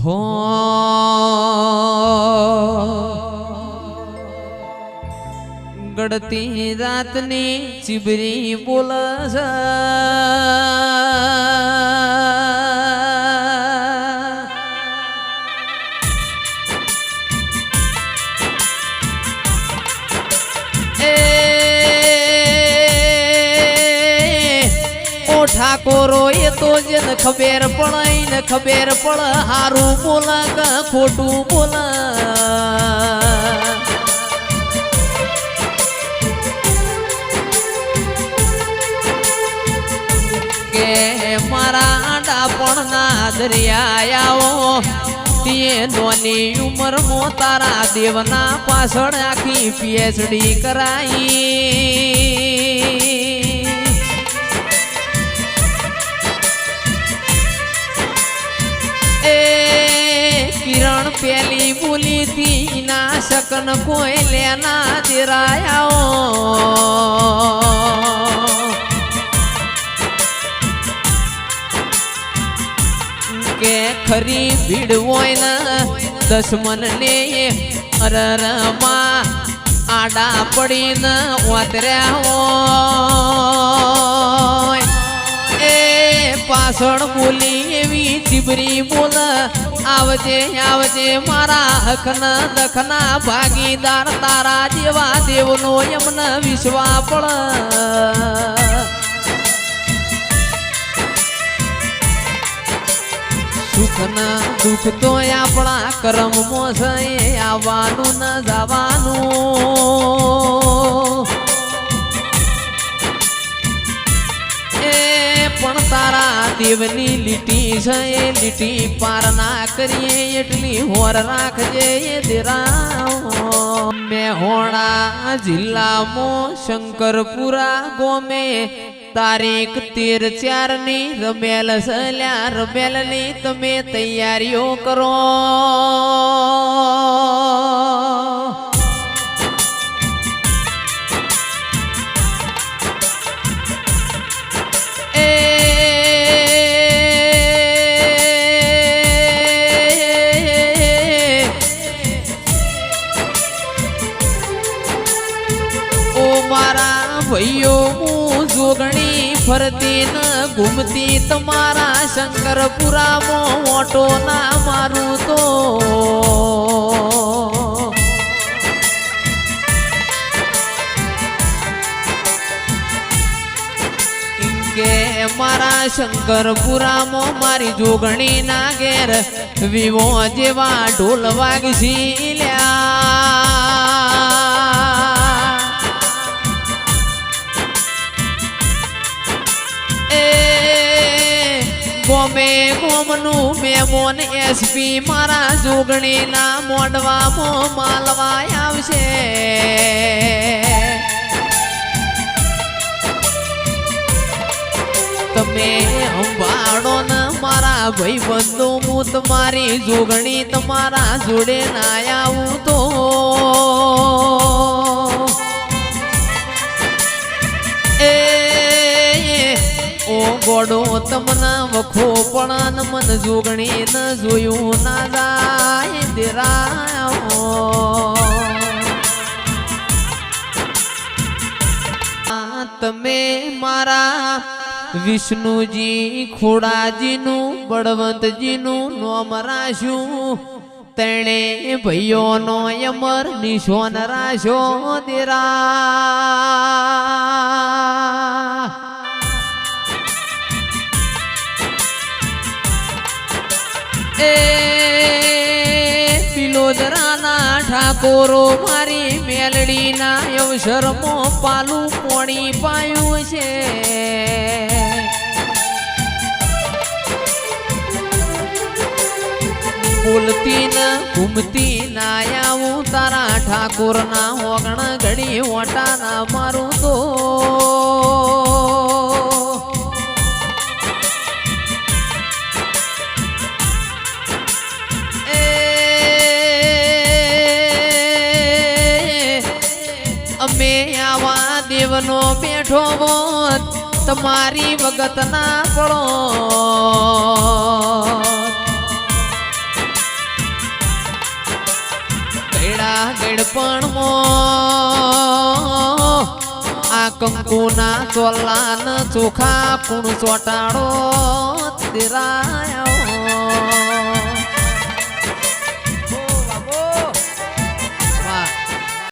હો ગડતી રાતની ચીબરી બોલસ ઠાકોરો એ તો જન ખબર પડાય ને ખબર પડ હારું બોલ કે ખોટું બોલ કે મારા ડાપણ ના દરિયા આવો તે નોની ઉંમર મો તારા દેવના પાછળ આખી પીએચડી કરાઈ કિરણ પેલી બોલી થી ના શકન કોઈ લેના દેરાયો કે ખરી ભીડ હોય ને દશમન ને અરરમાં આડા પડીને વાતર્યા હોય એ પાછળ બોલી એવી ચીબરી બોલ આવજે આવજે મારા હકના દખના ભાગીદાર તારા જેવા દેવનો એમને વિશ્વા પડ સુખના દુઃખ તો આપણા કર્મમાં છે આવવાનું ન જવાનું પણ તારા દેવની લીટી છે એ લીટી પાર ના કરીએ એટલી હોર રાખજે દેરા મેહોણા જિલ્લામાં શંકરપુરા ગોમે તારીખ 13/4 ની રમેલ સલ્યા રમેલની તમે તૈયારીઓ કરો ભાઈઓ હું જોગણી ફરતી ન ઘૂમતી તમારા શંકરપુરામાં ઓટો ના મારું તો કે મારા શંકરપુરામાં મારી જોગણી ના ઘેર વિવો જેવા ઢોલ વાગશી લ્યા ગોમે ગોમનું મેમોન એસપી મારા જોગણી ના મોડવામાં માલવા આવશે તમે અંબાડો ને મારા ભાઈ બંધુ હું તમારી જોગણી તમારા જોડે ના આવું તો ગોડો તમને વખો પણ મન જોગણી ન જોયું ના જાય દેરાયો તમે મારા વિષ્ણુજી ખોડાજીનું બળવંતજીનું નામ રાખ્યું તેણે ભાઈઓનો અમર નિશાન રાખ્યો દેરા એ પિલોદરાના ઠાકોરો મારી મેલડીના અવસરમાં પાલું પોણી પાયું છે બોલતી ન ઘૂમતી ના આવું તારા ઠાકોરના ઓગણ ઘડી ઓટા ના મારું તો અમે આવા દેવનો બેઠો હોત તમારી વગત ના પડો બાળપણમાં આ કંકુના ચોલાન ચોખા કુણ ચોટાડો તેરા